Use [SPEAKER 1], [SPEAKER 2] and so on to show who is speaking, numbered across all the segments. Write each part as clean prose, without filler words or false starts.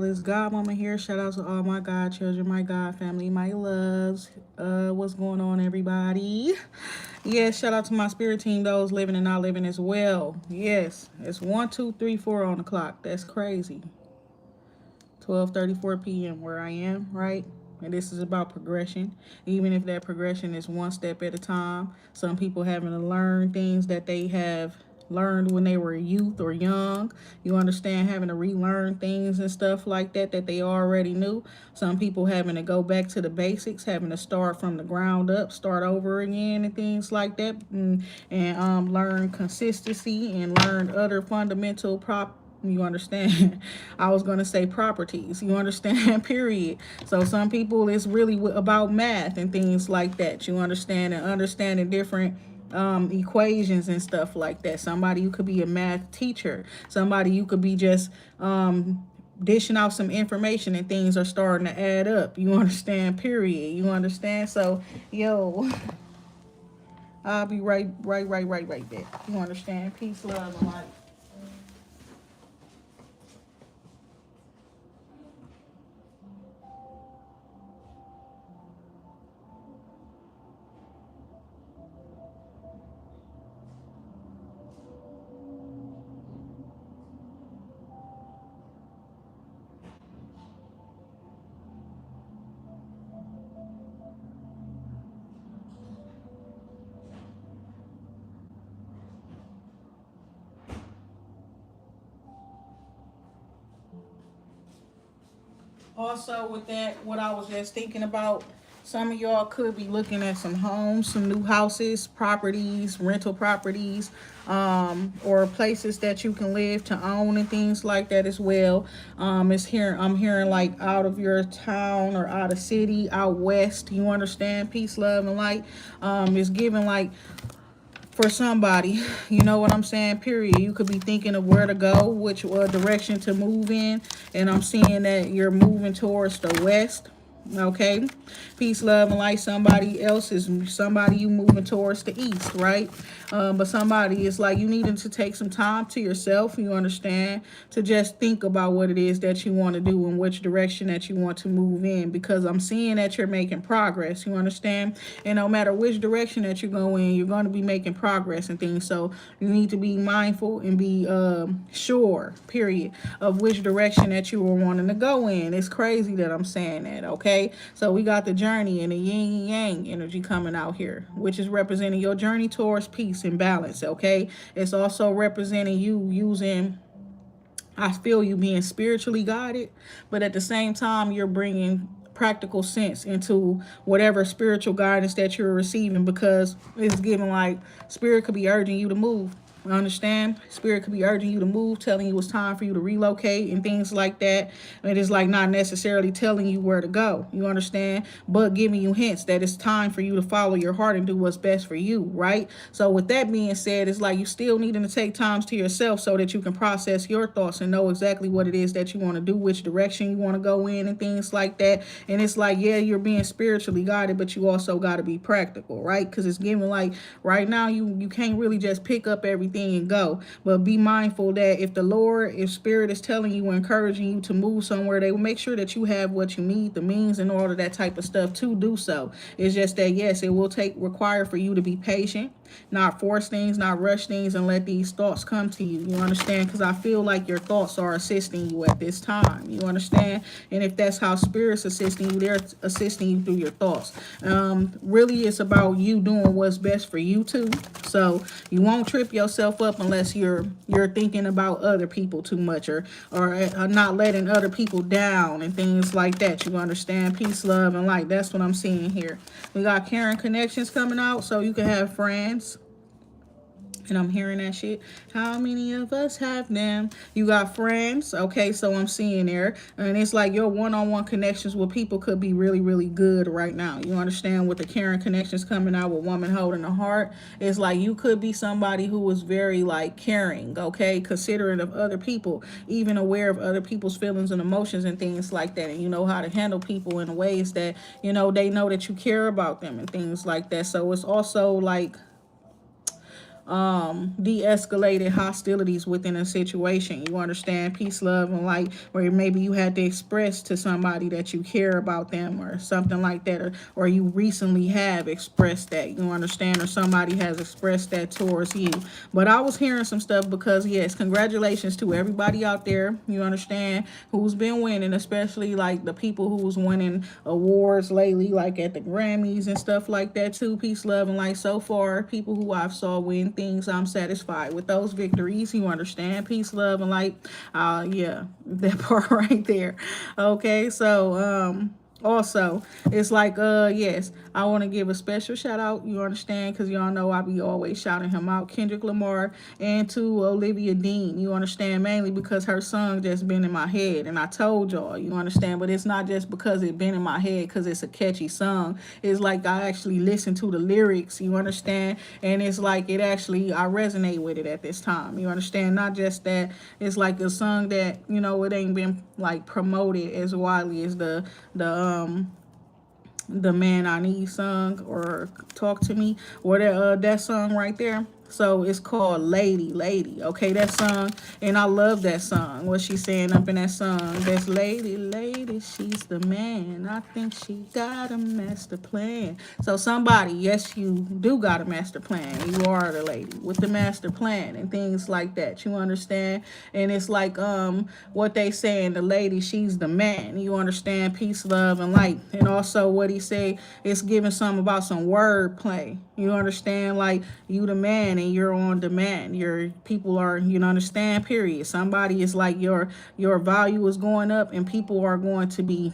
[SPEAKER 1] It's God Mama here. Shout out to all my God children, my God family, my loves. What's going on, everybody? Yes, shout out to my spirit team, those living and not living as well. Yes, it's 1, 2, 3, 4 on the clock. That's crazy. 12:34 p.m. where I am, right? And this is about progression. Even if that progression is one step at a time, some people having to learn things that they have learned when they were youth or young. You understand, having to relearn things and stuff like that that they already knew. Some people having to go back to the basics, having to start from the ground up, start over again and things like that, and learn consistency and learn other fundamental you understand? I was going to say properties. You understand? Period. So some people, it's really about math and things like that. You understand, and understanding different equations and stuff like that. Somebody, you could be a math teacher. Somebody, you could be just dishing out some information and things are starting to add up. You understand? Period. You understand? So, yo, I'll be right back. You understand? Peace, love, and light. Also, with that, what I was just thinking about, some of y'all could be looking at some homes, some new houses, properties, rental properties, or places that you can live to own and things like that as well. I'm hearing like out of your town or out of city, out west. You understand? Peace, love, and light. It's giving like for somebody, you know what I'm saying? Period. You could be thinking of where to go, which direction to move in, and I'm seeing that you're moving towards the west. Okay, peace, love, and light. Somebody else is somebody you moving towards the east, right? But somebody is like you needing to take some time to yourself. You understand, to just think about what it is that you want to do and which direction that you want to move in. Because I'm seeing that you're making progress. You understand, and no matter which direction that you go in, you're going to be making progress and things. So you need to be mindful and be sure, period, of which direction that you were wanting to go in. It's crazy that I'm saying that. Okay, so we got the journey and the yin and yang energy coming out here, which is representing your journey towards peace and balance. Okay, it's also representing you using, I feel you being spiritually guided, but at the same time, you're bringing practical sense into whatever spiritual guidance that you're receiving, because it's giving like spirit could be urging you to move. You understand? Spirit could be urging you to move, telling you it's time for you to relocate and things like that. It is like not necessarily telling you where to go. You understand? But giving you hints that it's time for you to follow your heart and do what's best for you, right? So with that being said, it's like you still needing to take times to yourself so that you can process your thoughts and know exactly what it is that you want to do, which direction you want to go in and things like that. And it's like, yeah, you're being spiritually guided, but you also got to be practical, right? Because it's giving like right now you can't really just pick up everything and go. But be mindful that if the Lord, if Spirit is telling you, encouraging you to move somewhere, they will make sure that you have what you need, the means and all of that type of stuff to do so. It's just that yes, it will require for you to be patient, not force things, not rush things, and let these thoughts come to you. You understand? Because I feel like your thoughts are assisting you at this time. You understand? And if that's how Spirit's assisting you, they're assisting you through your thoughts. Really, it's about you doing what's best for you too. So you won't trip yourself up unless you're thinking about other people too much, or not letting other people down and things like that. You understand? Peace, love, and light. That's what I'm seeing here. We got caring connections coming out, so you can have friends. And I'm hearing that shit. How many of us have them? You got friends. Okay, so I'm seeing there. And it's like your one-on-one connections with people could be really, really good right now. You understand, with the caring connections coming out with woman holding the heart. It's like you could be somebody who is very like caring, okay, considerate of other people, even aware of other people's feelings and emotions and things like that. And you know how to handle people in ways that, you know, they know that you care about them and things like that. So it's also like de-escalated hostilities within a situation. You understand? Peace, love, and light, where maybe you had to express to somebody that you care about them or something like that, or you recently have expressed that, you understand, or somebody has expressed that towards you. But I was hearing some stuff because, yes, congratulations to everybody out there, you understand, who's been winning, especially like the people who's winning awards lately, like at the Grammys and stuff like that too. Peace, love, and light. So far, people who I've saw win things, I'm satisfied with those victories, you understand. Peace, love, and light. Yeah, that part right there. Okay, so also, it's like, yes, I want to give a special shout out, you understand, because y'all know I be always shouting him out, Kendrick Lamar, and to Olivia Dean, you understand, mainly because her song just been in my head, and I told y'all, you understand, but it's not just because it been in my head because it's a catchy song. It's like I actually listen to the lyrics, you understand, and it's like it actually, I resonate with it at this time, you understand, not just that, it's like a song that, you know, it ain't been like promoted as widely as the Man I Need song or Talk to Me, or that song right there. So it's called Lady, Lady. Okay, that song, and I love that song. What she's saying up in that song, that's Lady, Lady, she's the man. I think she got a master plan. So somebody, yes, you do got a master plan. You are the lady with the master plan and things like that. You understand? And it's like what they saying, the lady, she's the man. You understand? Peace, love, and light. And also what he say, it's giving some about some word play. You understand? Like, you the man and you're on demand. Your people are, you know, understand, period. Somebody is like your value is going up and people are going to be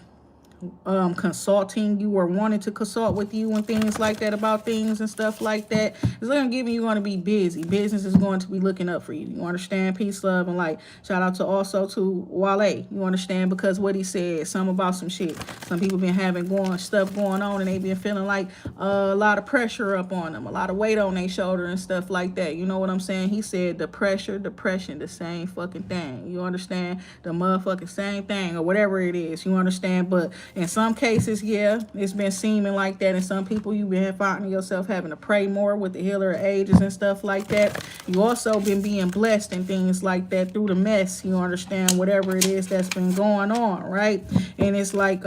[SPEAKER 1] consulting you or wanting to consult with you and things like that about things and stuff like that. It's going to give you going to be busy. Business is going to be looking up for you. You understand? Peace, love, and light. Shout out to also to Wale. You understand? Because what he said, something about some shit. Some people been having stuff going on and they been feeling like a lot of pressure up on them, a lot of weight on their shoulder and stuff like that. You know what I'm saying? He said the pressure, depression, the same fucking thing. You understand? The motherfucking same thing or whatever it is. You understand? But in some cases, yeah, it's been seeming like that. And some people, you've been finding yourself having to pray more with the healer of ages and stuff like that. You also been being blessed and things like that through the mess. You understand? Whatever it is that's been going on, right? And it's like,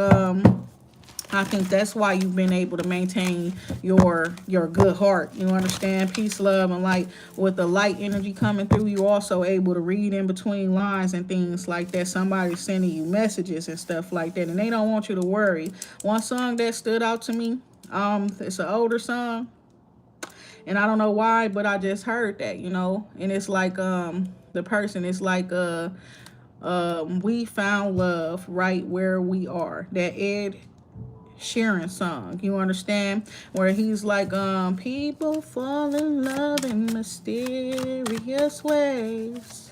[SPEAKER 1] I think that's why you've been able to maintain your good heart. You understand? Peace, love, and light. With the light energy coming through, you're also able to read in between lines and things like that. Somebody's sending you messages and stuff like that, and they don't want you to worry. One song that stood out to me, it's an older song, and I don't know why, but I just heard that, you know, and it's like the person is like we found love right where we are. That Ed Sheeran song, you understand, where he's like people fall in love in mysterious ways,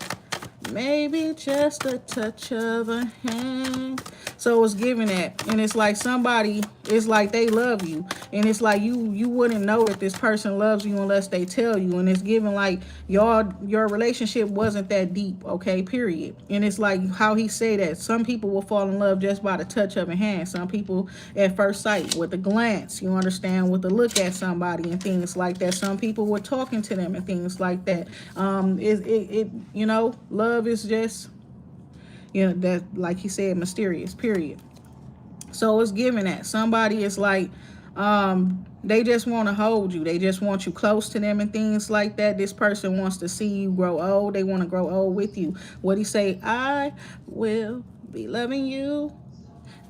[SPEAKER 1] maybe just a touch of a hand. So it's giving that, and it's like somebody, it's like they love you, and it's like you wouldn't know that this person loves you unless they tell you. And it's giving like your relationship wasn't that deep, okay, period. And it's like how he say that some people will fall in love just by the touch of a hand, some people at first sight, with a glance, you understand, with a look at somebody and things like that. Some people were talking to them and things like that. It you know, love is just, you know, that, like he said, mysterious, period. So it's giving that somebody is like they just want to hold you, they just want you close to them and things like that. This person wants to see you grow old, they want to grow old with you. What he say, I will be loving you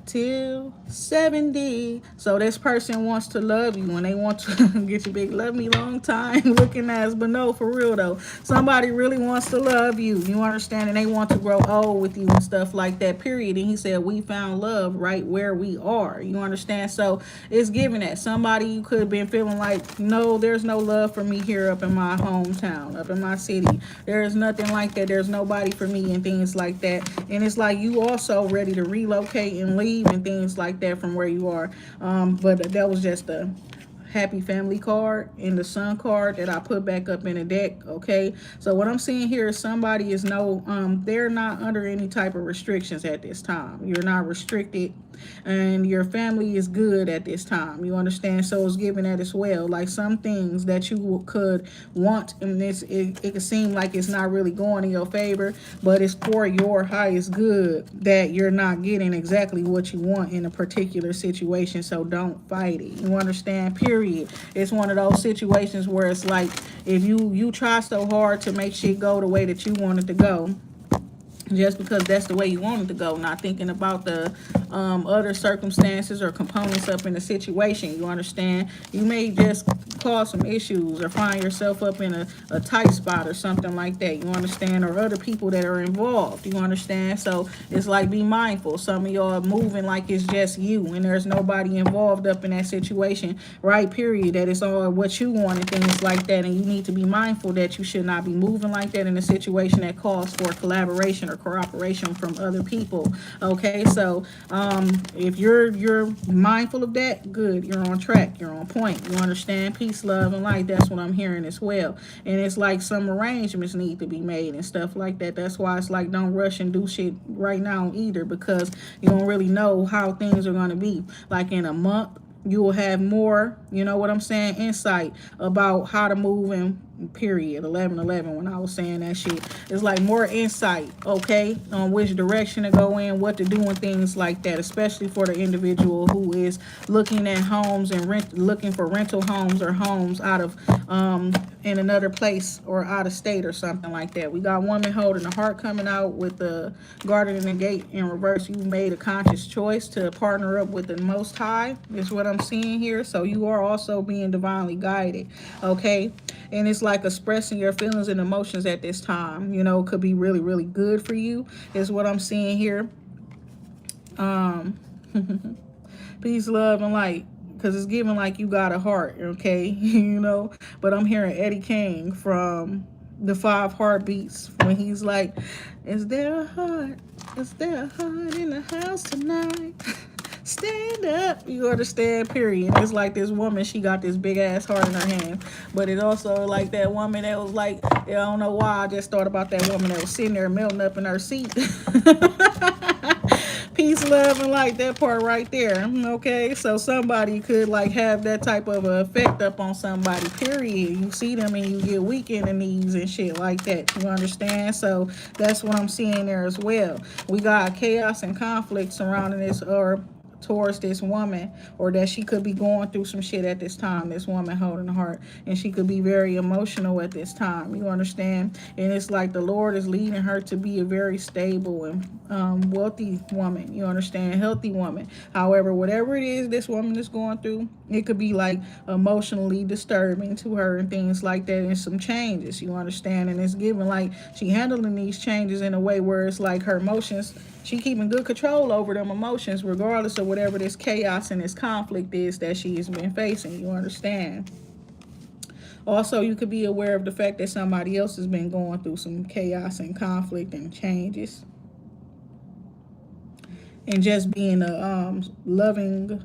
[SPEAKER 1] till 70. So this person wants to love you and they want to get you big, love me long time looking ass. But no, for real though, somebody really wants to love you, you understand, and they want to grow old with you and stuff like that, period. And he said we found love right where we are, you understand. So it's giving that somebody, you could have been feeling like, no, there's no love for me here up in my hometown, up in my city, there's nothing like that, there's nobody for me and things like that. And it's like you also ready to relocate and leave and things like that from where you are. But that was just a happy family card and the sun card that I put back up in the deck. Okay, so what I'm seeing here is somebody is they're not under any type of restrictions at this time. You're not restricted, and your family is good at this time. You understand? So it's given that as well. Like some things that you could want in this, it could seem like it's not really going in your favor, but it's for your highest good that you're not getting exactly what you want in a particular situation. So don't fight it. You understand? Period. It's one of those situations where it's like if you try so hard to make shit go the way that you want it to go, just because that's the way you want it to go, not thinking about the other circumstances or components up in the situation. You understand? You may just cause some issues or find yourself up in a tight spot or something like that. You understand? Or other people that are involved. You understand? So it's like, be mindful. Some of y'all are moving like it's just you and there's nobody involved up in that situation, right? Period. That it's all what you want and things like that. And you need to be mindful that you should not be moving like that in a situation that calls for collaboration or cooperation from other people. Okay, so if you're mindful of that, good, you're on track, you're on point. You understand? Peace, love, and light. That's what I'm hearing as well. And it's like some arrangements need to be made and stuff like that. That's why it's like, don't rush and do shit right now either, because you don't really know how things are going to be. Like in a month, you will have more, you know what I'm saying, insight about how to move in period. 11/11, when I was saying that shit, it's like more insight, okay, on which direction to go in, what to do, and things like that, especially for the individual who is looking at homes and looking for rental homes or homes out of in another place or out of state or something like that. We got woman holding the heart coming out with the guardian in the gate in reverse. You made a conscious choice to partner up with the Most High, is what I'm seeing here. So you are also being divinely guided, okay? And it's like expressing your feelings and emotions at this time, you know, could be really, really good for you, is what I'm seeing here. Peace, love, and light, because it's giving like you got a heart, okay? You know, but I'm hearing Eddie King from the 5 Heartbeats when he's like, is there a heart? Is there a heart in the house tonight? Stand up. You understand? Period. It's like this woman, she got this big ass heart in her hand, but it also like that woman that was like, I don't know why, I just thought about that woman that was sitting there melting up in her seat. Peace, love, and light, that part right there. Okay, so somebody could like have that type of effect up on somebody, period. You see them and you get weak in the knees and shit like that. You understand? So that's what I'm seeing there as well. We got chaos and conflict surrounding this, or towards this woman, or that she could be going through some shit at this time, this woman holding the heart, and she could be very emotional at this time. You understand? And it's like the Lord is leading her to be a very stable and wealthy woman. You understand? Healthy woman. However, whatever it is this woman is going through, it could be like emotionally disturbing to her and things like that, and some changes. You understand? And it's given like she handling these changes in a way where it's like her emotions, she keeping good control over them emotions regardless of whatever this chaos and this conflict is that she has been facing. You understand? Also, you could be aware of the fact that somebody else has been going through some chaos and conflict and changes, and just being a loving,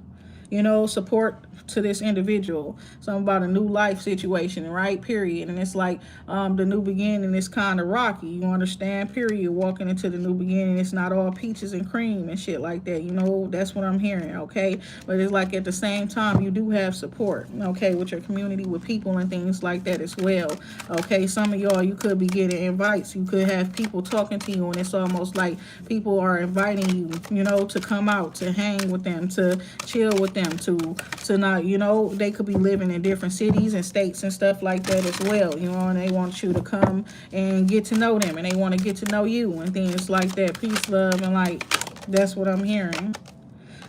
[SPEAKER 1] you know, support to this individual. Something about a new life situation, right? Period. And it's like the new beginning is kind of rocky. You understand? Period. Walking into the new beginning, it's not all peaches and cream and shit like that. You know, that's what I'm hearing, okay? But it's like at the same time, you do have support, okay, with your community, with people and things like that as well, okay? Some of y'all, you could be getting invites. You could have people talking to you, and it's almost like people are inviting you, you know, to come out, to hang with them, to chill with them, to not, you know, they could be living in different cities and states and stuff like that as well, you know, and they want you to come and get to know them, and they want to get to know you and things like that. Peace, love, and light. That's what I'm hearing.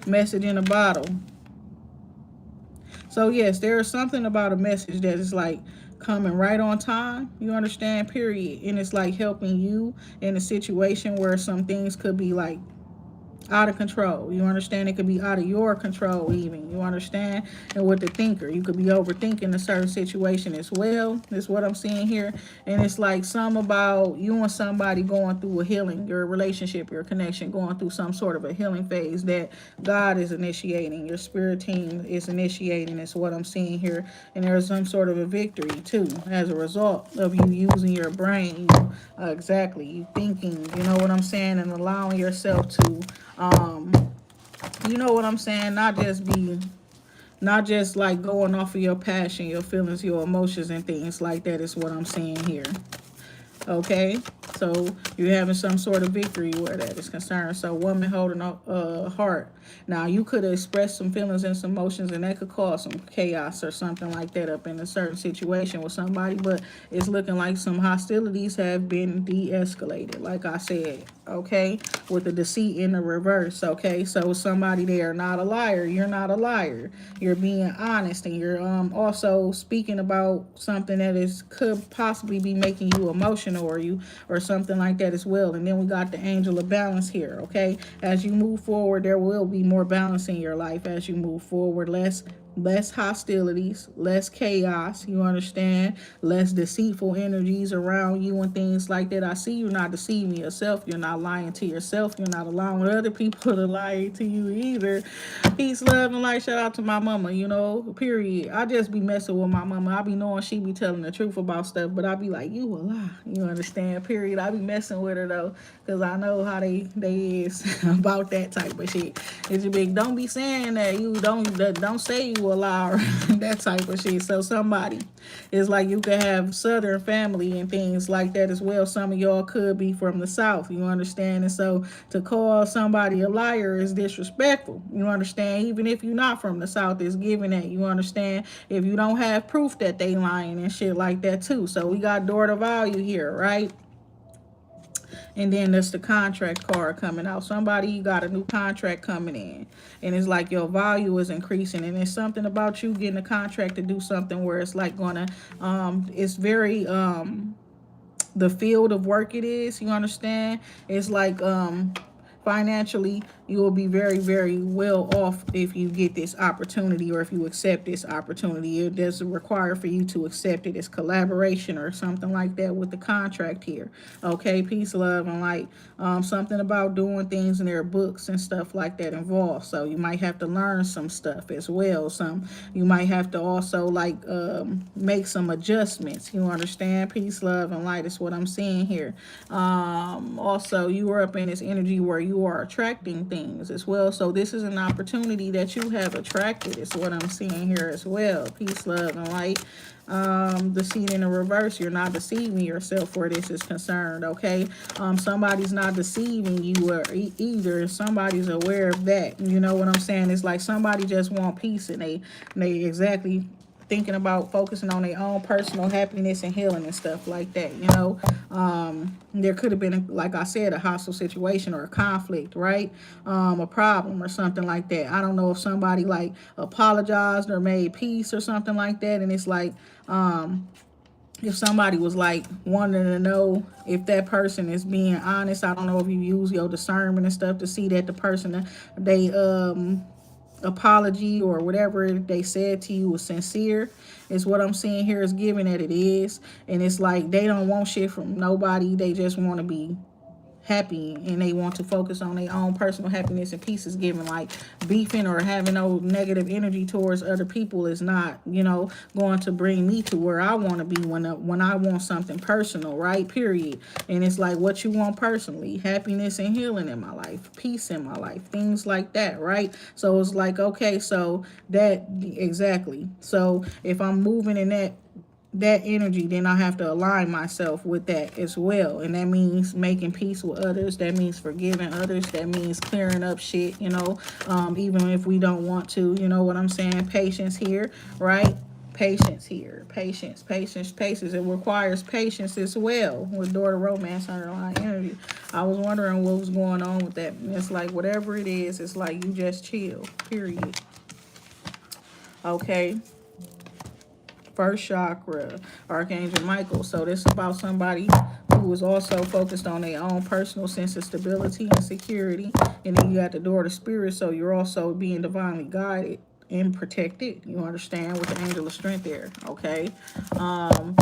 [SPEAKER 1] Message in a bottle. So yes, there is something about a message that is like coming right on time. You understand? Period. And it's like helping you in a situation where some things could be like Out of control. You understand? It could be out of your control even. You understand? And with the thinker, you could be overthinking a certain situation as well. That's what I'm seeing here. And it's like some about you and somebody going through a healing, your relationship, your connection, going through some sort of a healing phase that God is initiating. Your spirit team is initiating. Is what I'm seeing here. And there's some sort of a victory too as a result of you using your brain. Exactly. You thinking, you know what I'm saying, and allowing yourself to um, you know what I'm saying, not just like going off of your passion, your feelings, your emotions and things like that is what I'm seeing here. Okay, so you're having some sort of victory where that is concerned. So woman holding a heart. Now you could express some feelings and some emotions, and that could cause some chaos or something like that up in a certain situation with somebody. But it's looking like some hostilities have been de-escalated, like I said. Okay, with the deceit in the reverse. Okay, so somebody there not a liar. You're not a liar. You're being honest, and you're also speaking about something that is could possibly be making you emotional or something like that as well. And then we got the angel of balance here. Okay, as you move forward, there will be more balance in your life as you move forward. Less hostilities, less chaos, you understand, less deceitful energies around you and things like that. I see you not deceiving yourself. You're not lying to yourself. You're not allowing other people to lie to you either. Peace, love, and light. Shout out to my mama, you know, period. I just be messing with my mama. I be knowing she be telling the truth about stuff, but I be like, you a lie. You understand, period. I be messing with her, though, because I know how they is about that type of shit. It's a big, don't be saying that you don't say you a liar, that type of shit. So somebody is like, you could have southern family and things like that as well. Some of y'all could be from the south, you understand? And so to call somebody a liar is disrespectful, you understand? Even if you're not from the south, it's given that, you understand? If you don't have proof that they lying and shit like that too. So we got door to value here, right? And then there's the contract card coming out. Somebody, you got a new contract coming in, and it's like your value is increasing, and it's something about you getting a contract to do something where it's like gonna it's very the field of work it is, you understand? It's like financially you will be very, very well off if you get this opportunity, or if you accept this opportunity. It doesn't require for you to accept it. It's collaboration or something like that with the contract here. Okay, peace, love, and light. Something about doing things in their books and stuff like that involved. So you might have to learn some stuff as well. You might have to also like make some adjustments. You understand? Peace, love, and light is what I'm seeing here. Also, you are up in this energy where you are attracting things as well. So this is an opportunity that you have attracted is what I'm seeing here as well. Peace, love, and light. Deceit in the reverse. You're not deceiving yourself where this is concerned. Okay, somebody's not deceiving you or either. Somebody's aware of that. You know what I'm saying? It's like somebody just want peace, and they exactly thinking about focusing on their own personal happiness and healing and stuff like that, you know. There could have been, like I said, a hostile situation or a conflict, right? A problem or something like that. I don't know if somebody like apologized or made peace or something like that, and it's like if somebody was like wanting to know if that person is being honest. I don't know if you use your discernment and stuff to see that the person, they apology or whatever they said to you was sincere, is what I'm seeing here, is given that it is. And it's like they don't want shit from nobody. They just want to be happy, and they want to focus on their own personal happiness and peace. Is given like beefing or having no negative energy towards other people is not, you know, going to bring me to where I want to be when I want something personal, right? Period. And it's like what you want personally: happiness and healing in my life, peace in my life, things like that, right? So it's like, okay, so that exactly. So if I'm moving in that energy, then I have to align myself with that as well. And that means making peace with others. That means forgiving others. That means clearing up shit, you know, even if we don't want to, you know what I'm saying? Patience here, right? Patience here. Patience. It requires patience as well with daughter romance underlying energy. I was wondering what was going on with that. And it's like whatever it is, it's like you just chill, period. Okay. First chakra, Archangel Michael. So this is about somebody who is also focused on their own personal sense of stability and security. And then you got the door to spirit, so you're also being divinely guided and protected. You understand, with the angel of strength there. Okay,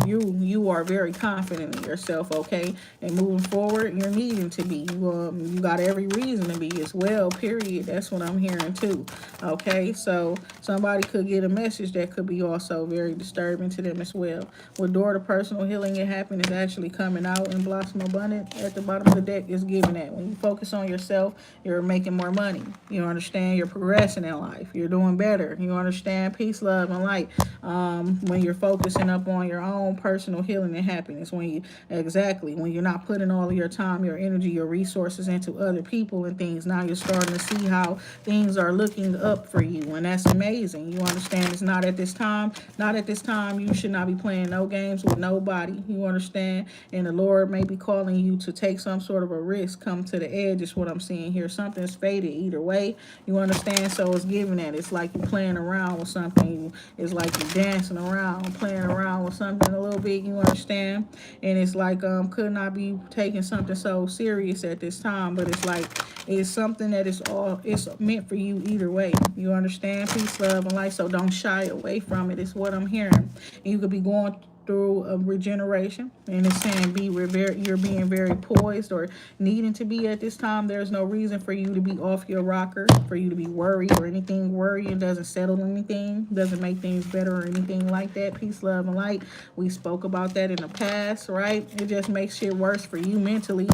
[SPEAKER 1] you are very confident in yourself. Okay, and moving forward, you're needing to be. You got every reason to be as well. Period. That's what I'm hearing too. Okay, so somebody could get a message that could be also very disturbing to them as well. With door to personal healing and happiness actually coming out and blossom abundant at the bottom of the deck is giving that. When you focus on yourself, you're making more money. You understand, you're progressing in life. You're doing better. You understand, peace, love, and light. When you're focusing up on your own personal healing and happiness, when you're not putting all of your time, your energy, your resources into other people and things, now you're starting to see how things are looking up for you, and that's amazing. You understand, it's not at this time. Not at this time. You should not be playing no games with nobody. You understand, and the Lord may be calling you to take some sort of a risk, come to the edge is what I'm seeing here. Something's faded either way. You understand, so it's giving that. It's like you playing around with something. It's like you dancing around, playing around with something a little bit. You understand, and it's like could not be taking something so serious at this time, but it's like it's something that it's meant for you either way. You understand, peace, love, and light. So don't shy away from it. It's what I'm hearing. And you could be going through a regeneration, and it's saying you're being very poised or needing to be at this time. There's no reason for you to be off your rocker, for you to be worried or anything. Worrying doesn't settle anything, doesn't make things better or anything like that. Peace, love, and light. We spoke about that in the past, right? It just makes shit worse for you mentally.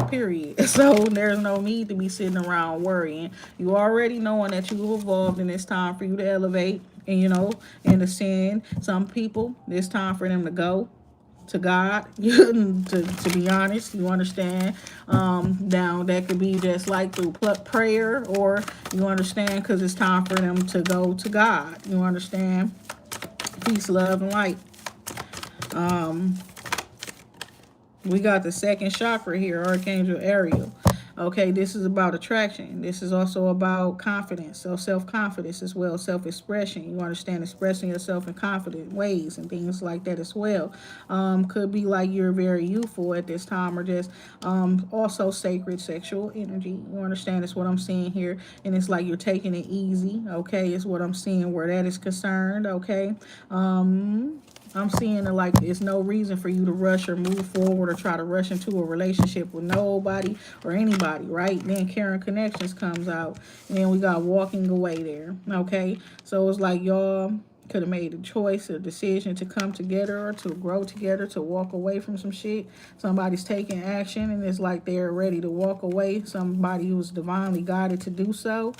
[SPEAKER 1] Period. So there's no need to be sitting around worrying. You already knowing that you've evolved, and it's time for you to elevate. And and ascend. Some people, it's time for them to go to God. to be honest, you understand. Now that could be just like through prayer, or you understand, because it's time for them to go to God. You understand. Peace, love, and light. We got the second chakra here, Archangel Ariel. Okay, this is about attraction. This is also about confidence, so self-confidence as well, self-expression. You understand, expressing yourself in confident ways and things like that as well. Could be like you're very youthful at this time, or just also sacred sexual energy. You understand, it's what I'm seeing here, and it's like you're taking it easy. Okay, is what I'm seeing where that is concerned. Okay. I'm seeing it like it's no reason for you to rush or move forward or try to rush into a relationship with nobody or anybody, right? Then Karen Connections comes out, and then we got walking away there, okay? So it's like y'all could have made a choice, a decision to come together or to grow together, to walk away from some shit. Somebody's taking action, and it's like they're ready to walk away. Somebody who's divinely guided to do so.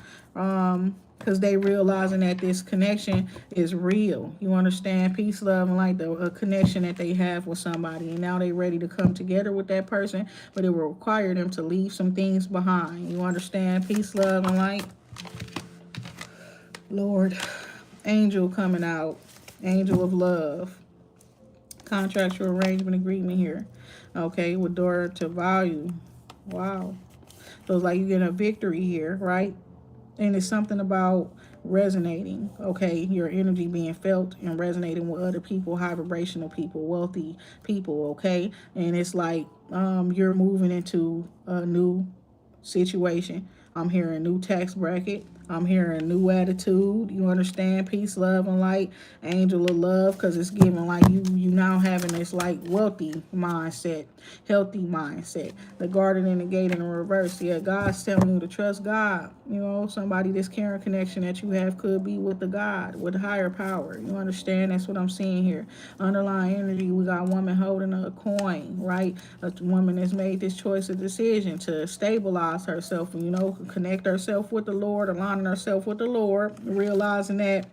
[SPEAKER 1] Because they realizing that this connection is real. You understand? Peace, love, and light, a connection that they have with somebody. And now they ready to come together with that person, but it will require them to leave some things behind. You understand? Peace, love, and light. Lord, angel coming out. Angel of love. Contractual arrangement agreement here. Okay, with door to value. Wow. So it's like you get a victory here, right? And it's something about resonating, okay? Your energy being felt and resonating with other people, high vibrational people, wealthy people, okay? And it's like you're moving into a new situation. I'm hearing a new tax bracket. I'm hearing a new attitude. You understand? Peace, love, and light. Angel of love, because it's giving like you now having this like wealthy mindset, healthy mindset. The guardian and the gate in the reverse. Yeah, God's telling you to trust God. You know, somebody, this caring connection that you have could be with the God, with higher power. You understand? That's what I'm seeing here. Underlying energy, we got a woman holding a coin, right? A woman that's made this choice, a decision to stabilize herself, connect herself with the Lord, aligning herself with the Lord, realizing that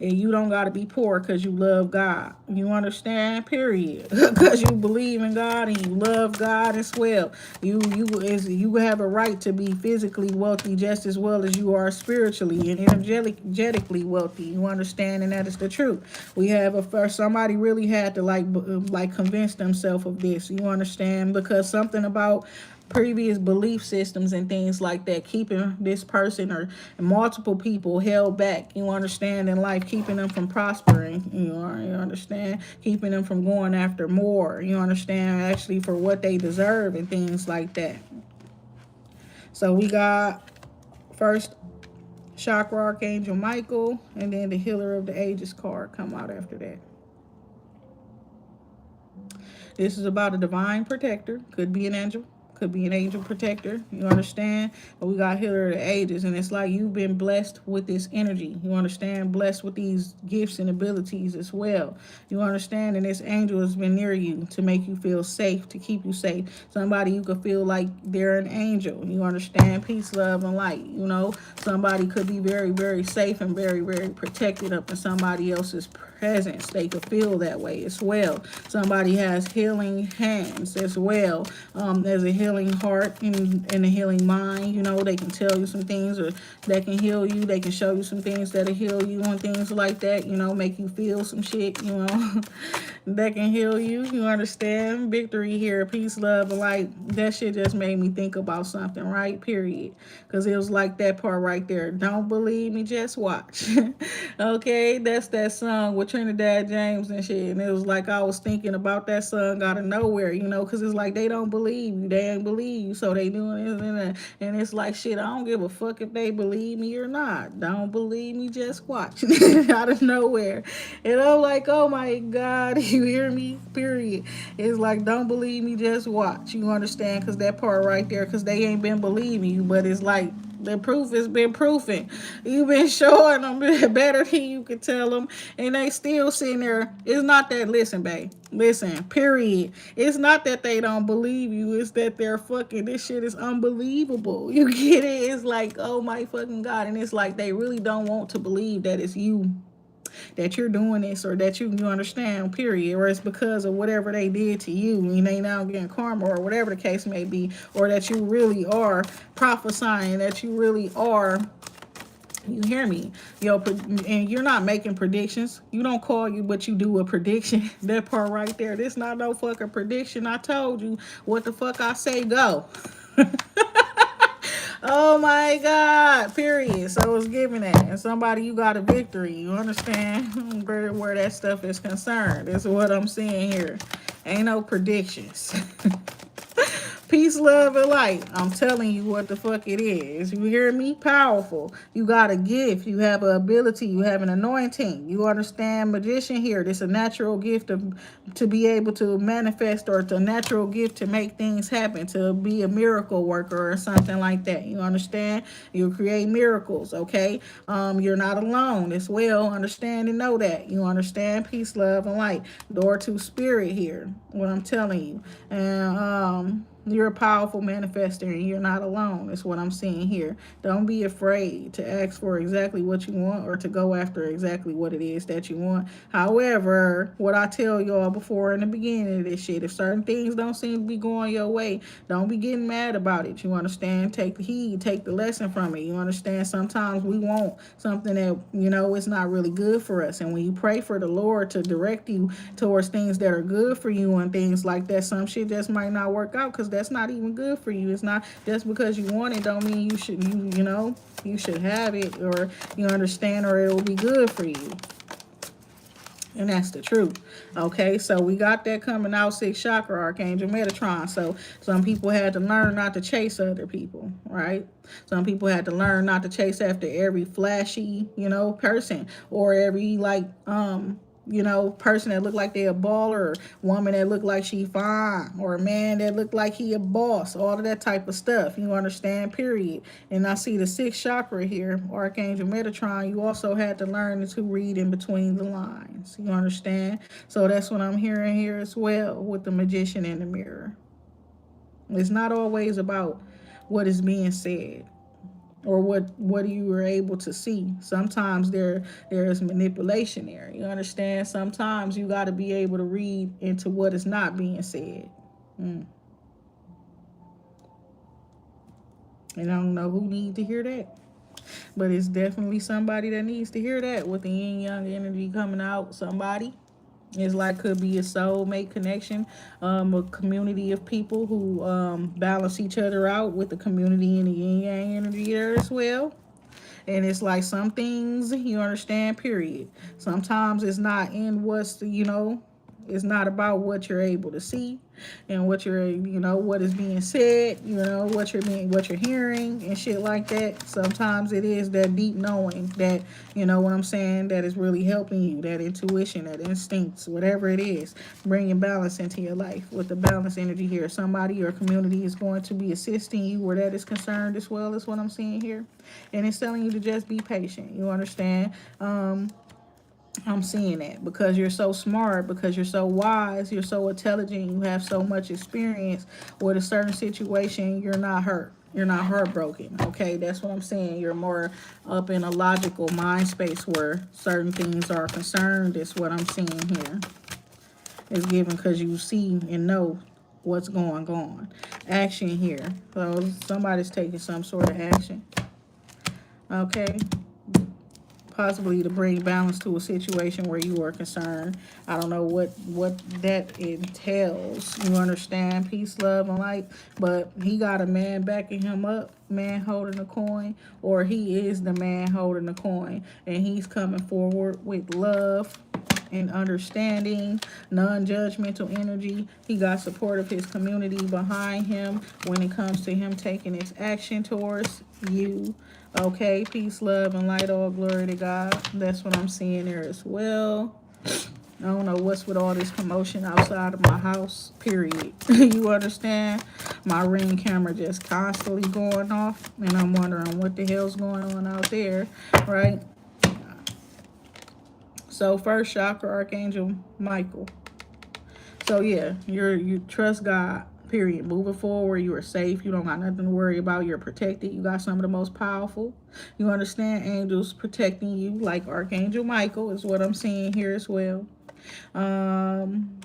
[SPEAKER 1] and you don't got to be poor because you love God. You understand? Period. Because you believe in God and you love God as well. You have a right to be physically wealthy just as well as you are spiritually and energetically wealthy. You understand? And that is the truth. We have somebody really had to like convince themselves of this. You understand? Because something about previous belief systems and things like that, keeping this person or multiple people held back, you understand, in life, keeping them from prospering, you understand, keeping them from going after more, you understand, actually for what they deserve and things like that. So we got first Chakra Archangel Michael, and then the Healer of the Ages card come out after that. This is about a divine protector. Could be an angel. Could be an angel protector. You understand? But we got Healer of the Ages. And it's like you've been blessed with this energy. You understand? Blessed with these gifts and abilities as well. You understand? And this angel has been near you to make you feel safe, to keep you safe. Somebody you could feel like they're an angel. You understand? Peace, love, and light. You know? Somebody could be very, very safe and very, very protected up in somebody else's presence. They could feel that way as well. Somebody has healing hands as well. There's a healing heart and a healing mind. You know, they can tell you some things, or that can heal you. They can show you some things that'll heal you and things like that. You know, make you feel some shit, you know, that can heal you. You understand? Victory here. Peace, love, and light. That shit just made me think about something, right? Period. Because it was like that part right there. Don't believe me, just watch. Okay, that's that song with Trinidad James and shit. And it was like I was thinking about that song out of nowhere, you know, because it's like they don't believe you. They ain't believe you, so they doing this and that. And it's like, shit, I don't give a fuck if they believe me or not. Don't believe me, just watch. Out of nowhere. And I'm like, oh my God, you hear me? Period. It's like, don't believe me, just watch. You understand? Because that part right there, because they ain't been believing you, but it's like, the proof has been proofing. You've been showing them better than you could tell them, and they still sitting there. It's not that, listen, babe. Listen, period. It's not that they don't believe you. It's that they're fucking, this shit is unbelievable. You get it? It's like, oh my fucking God. And it's like they really don't want to believe that it's you, that you're doing this, or that you understand, period, or it's because of whatever they did to you and they now getting karma, or whatever the case may be, or that you really are prophesying, that you really are, you hear me, and you're not making predictions. You don't call you, but you do a prediction. That part right there, this not no fucking prediction. I told you what the fuck I say, go. Oh my God, period. So it's giving that. And somebody, you got a victory. You understand where that stuff is concerned. This is what I'm seeing here. Ain't no predictions. Peace, love, and light. I'm telling you what the fuck it is. You hear me? Powerful. You got a gift. You have an ability. You have an anointing. You understand? Magician here. This is a natural gift to be able to manifest, or it's a natural gift to make things happen, to be a miracle worker or something like that. You understand? You create miracles, okay? You're not alone as well. Understand and know that. You understand? Peace, love, and light. Door to spirit here. What I'm telling you. And you're a powerful manifester, and you're not alone. That's what I'm seeing here. Don't be afraid to ask for exactly what you want, or to go after exactly what it is that you want. However, what I tell y'all before in the beginning of this shit, if certain things don't seem to be going your way, don't be getting mad about it. You understand? Take the heed, take the lesson from it. You understand? Sometimes we want something that, you know, it's not really good for us. And when you pray for the Lord to direct you towards things that are good for you and things like that, some shit just might not work out, because that's not even good for you. It's not just because you want it don't mean you should, you know, you should have it, or you understand, or it will be good for you. And that's the truth. Okay, so we got that coming out. 6th chakra, Archangel Metatron. So some people had to learn not to chase other people, right? Some people had to learn not to chase after every flashy, you know, person, or every like you know, person that look like they a baller, or woman that look like she fine, or a man that look like he a boss, all of that type of stuff. You understand? Period. And I see the 6th chakra here, Archangel Metatron. You also had to learn to read in between the lines. You understand? So that's what I'm hearing here as well with the Magician in the mirror. It's not always about what is being said, or what you were able to see. Sometimes there is manipulation there. You understand? Sometimes you got to be able to read into what is not being said. And I don't know who needs to hear that, but it's definitely somebody that needs to hear that with the yin yang energy coming out. Somebody, It's like could be a soulmate connection, a community of people who balance each other out with the community and the yin yang energy there as well. And it's like some things you understand, period. Sometimes it's not in what's the, it's not about what you're able to see and what you're, what is being said, what you're hearing and shit like that. Sometimes it is that deep knowing that, what I'm saying, that is really helping you, that intuition, that instincts, whatever it is, bringing balance into your life. With the balance energy here, somebody or community is going to be assisting you where that is concerned as well, is what I'm seeing here. And it's telling you to just be patient. You understand? I'm seeing that because you're so smart, because you're so wise, you're so intelligent, you have so much experience with a certain situation, you're not hurt. You're not heartbroken. Okay, that's what I'm saying. You're more up in a logical mind space where certain things are concerned. Is what I'm seeing here. It's given because you see and know what's going on. Action here. So somebody's taking some sort of action. Okay, possibly to bring balance to a situation where you are concerned. I don't know what that entails. You understand? Peace, love, and light. But he got a man backing him up, man holding a coin, or he is the man holding the coin, and he's coming forward with love and understanding, non-judgmental energy. He got support of his community behind him when it comes to him taking his action towards you. Okay, peace, love, and light, all glory to God. That's what I'm seeing there as well. I don't know what's with all this commotion outside of my house, period. You understand? My Ring camera just constantly going off, and I'm wondering what the hell's going on out there, right? So first chakra, Archangel Michael. So yeah, you trust God, period. Moving forward, you are safe. You don't got nothing to worry about. You're protected. You got some of the most powerful. You understand, angels protecting you, like Archangel Michael is what I'm seeing here as well. And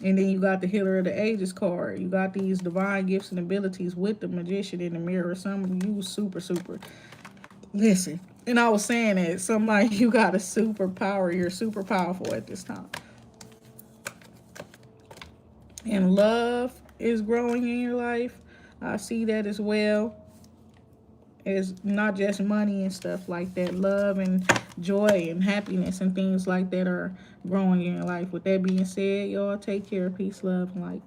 [SPEAKER 1] then you got the Healer of the Ages card. You got these divine gifts and abilities with the Magician in the mirror. Some of you super. Listen, and I was saying that somebody, you got a superpower. You're super powerful at this time. And love is growing in your life. I see that as well. It's not just money and stuff like that. Love and joy and happiness and things like that are growing in your life. With that being said, y'all take care. Peace, love, and light.